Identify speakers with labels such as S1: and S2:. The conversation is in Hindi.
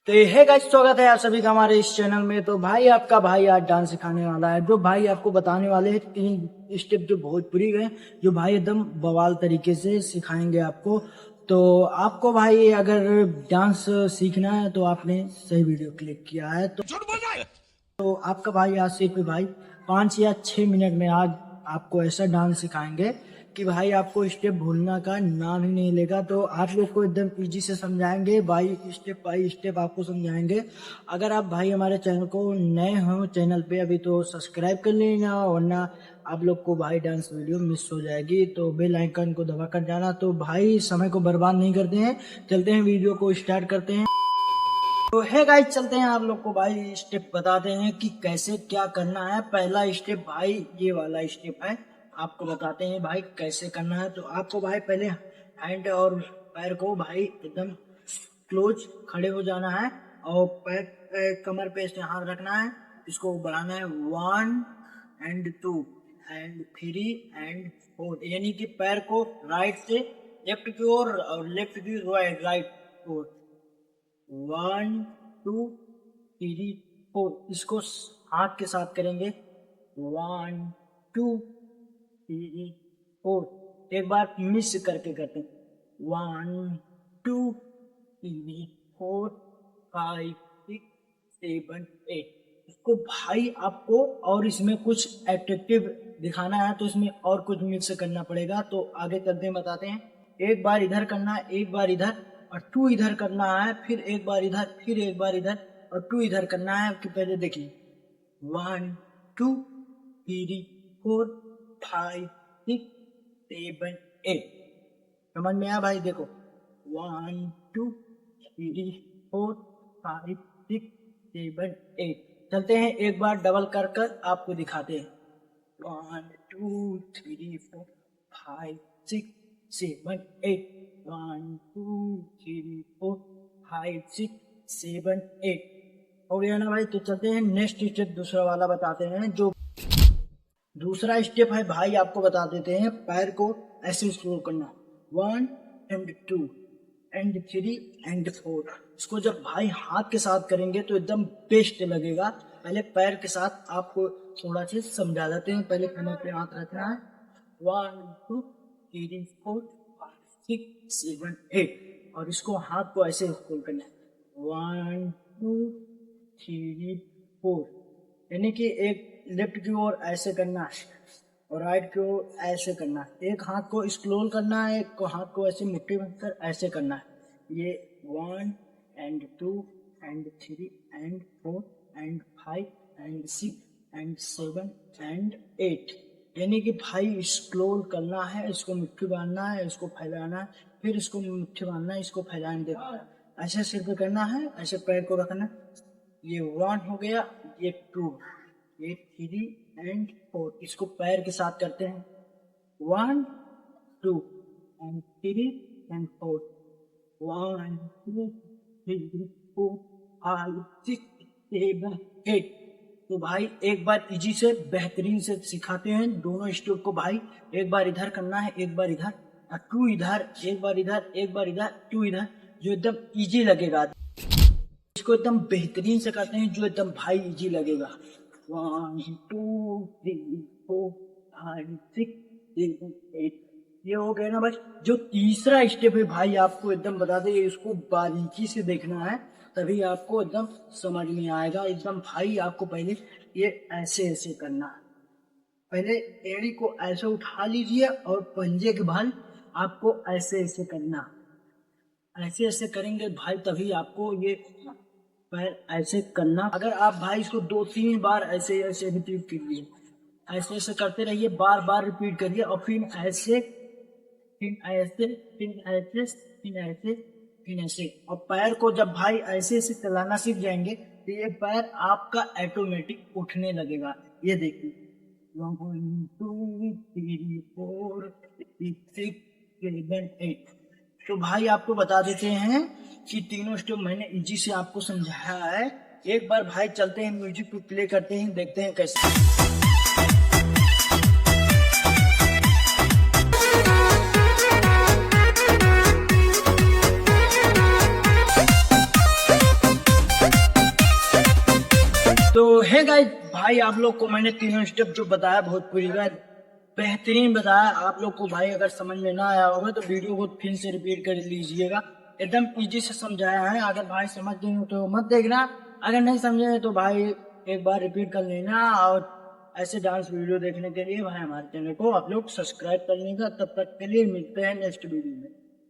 S1: तो है गाइस, स्वागत है आप सभी का हमारे इस चैनल में। तो भाई आपका भाई आज डांस सिखाने वाला है। जो भाई आपको बताने वाले हैं 3 स्टेप जो भोजपुरी गए, जो भाई एकदम बवाल तरीके से सिखाएंगे आपको। तो आपको भाई अगर डांस सीखना है तो आपने सही वीडियो क्लिक किया है। तो आपका भाई आज सिर्फ भाई 5 या 6 मिनट में आज आपको ऐसा डांस सिखाएंगे कि भाई आपको स्टेप भूलना का नाम ही नहीं लेगा। तो आप लोग को एकदम इजी से समझाएंगे भाई, स्टेप बाई स्टेप आपको समझाएंगे। अगर आप भाई हमारे चैनल को नए हो चैनल पे अभी तो सब्सक्राइब कर लेना, वरना आप लोग को भाई डांस वीडियो मिस हो जाएगी। तो बेल आइकन को दबा कर जाना। तो भाई समय को बर्बाद नहीं करते हैं, चलते हैं वीडियो को स्टार्ट करते हैं। तो है गाइस, चलते हैं आप लोग को भाई स्टेप बताते हैं कि कैसे क्या करना है। पहला स्टेप भाई ये वाला स्टेप है, आपको बताते हैं भाई कैसे करना है। तो आपको भाई पहले हैंड और पैर को भाई एकदम क्लोज खड़े हो जाना है और पैर कमर पे ऐसे हाथ रखना है, इसको बढ़ाना है 1 and 2 and 3 and 4, यानी कि पैर को राइट से लेफ्ट की ओर और लेफ्ट की राइट की ओर 1 2 3 4, इसको हाथ के साथ करेंगे 1 2 3 4। एक बार मिस करके करते हैं 1 2 3 4 5 6 7 8। इसको भाई आपको और इसमें कुछ एट्रैक्टिव दिखाना है तो इसमें और कुछ मिक्स करना पड़ेगा। तो आगे चलते हैं, बताते हैं। एक बार इधर करना है, एक बार इधर और 2 इधर करना है, फिर एक बार इधर, फिर एक बार इधर और 2 इधर करना है। कि पहले देखिए 1 2 3 4 5 6 7 8। समझ में आया भाई? देखो 1 2 3 4 5 6 7 8। चलते हैं एक बार डबल कर कर आपको दिखाते हैं 1 2 3 4 5 6 7 8। 1 2 3 4 5 6 7 8 हो गया ना भाई? तो चलते हैं नेक्स्ट स्टेप दूसरा वाला बताते हैं। जो दूसरा स्टेप है भाई आपको बता देते हैं, पैर को ऐसे स्क्रोल करना 1 and 2 and 3 and 4। इसको जब भाई हाथ के साथ करेंगे तो एकदम बेस्ट लगेगा। पहले पैर के साथ आपको थोड़ा सा समझा देते हैं। पहले कमर पे हाथ रखना है 1 2 3 4 5 6 7 8 और इसको हाथ को ऐसे स्क्रोल करना है 1 2 3 4, यानी कि एक लेफ्ट की ओर ऐसे करना है और राइट की ओर ऐसे करना है। एक हाथ को स्क्रोल करना है, एक हाथ को ऐसे मुट्ठी बांधकर ऐसे करना है। ये 1 and 2 and 3 and 4 and 5 and 6 and 7 and 8, यानी कि भाई स्क्रोल करना है, इसको मुट्ठी बांधना है, इसको फैलाना है, फिर इसको मुट्ठी बांधना है, इसको फैलाने देना, ऐसे सिर पे करना है, ऐसे पैर को रखना। ये 1 हो गया, ये 2, ये 3 and 4। इसको पैर के साथ करते हैं 1 2 and 3 and 4 1 2 3 4 5 6 7 8। तो भाई एक बार इजी से बेहतरीन से सिखाते हैं दोनों स्टेप को। भाई एक बार इधर करना है, एक बार इधर और 2 इधर, एक बार इधर, एक बार इधर, 2 इधर, जो एकदम इजी लगेगा। इसको एकदम बेहतरीन से करते हैं जो एकदम भाई इजी लगेगा। 1 2 3 4 5 6 7 8। ये हो गया ना भाई? जो तीसरा स्टेप है भाई आपको एकदम बता दें, इसको बारीकी से देखना है तभी आपको एकदम समझ में आएगा। एकदम भाई आपको पहले ये ऐसे ऐसे करना है। पहले एड़ी को ऐसे उठा लीजिए और पंजे के बल आपको ऐसे ऐसे करना। ऐसे ऐसे करेंगे भाई तभी आपको ये पैर ऐसे करना। अगर आप भाई इसको 2-3 बार ऐसे ऐसे रिपीट कीजिए, ऐसे ऐसे करते रहिए, बार बार रिपीट करिए और फिर ऐसे, फिर ऐसे, फिर ऐसे, फिर ऐसे, फिर ऐसे। और पैर को जब भाई ऐसे ऐसे चलाना सीख जाएंगे तो ये पैर आपका ऑटोमेटिक उठने लगेगा। ये देखिए 1 2 3 4 5 6 7 8। तो भाई आपको बता देते हैं कि तीनों स्टेप मैंने इजी से आपको समझाया है। एक बार भाई चलते हैं, म्यूजिक पे प्ले करते हैं, देखते हैं कैसे। गाइस भाई आप लोग को मैंने तीनों स्टेप जो बताया भोजपुरी का बेहतरीन बताया। आप लोग को भाई अगर समझ में ना आया होगा तो वीडियो को फिर से रिपीट कर लीजिएगा। एकदम इजी से समझाया है। अगर भाई समझ गए हो तो मत देखना, अगर नहीं समझे तो भाई एक बार रिपीट कर लेना। और ऐसे डांस वीडियो देखने के लिए भाई हमारे चैनल को आप लोग सब्सक्राइब कर लेगा। तब तक के लिए मिलते हैं नेक्स्ट वीडियो में।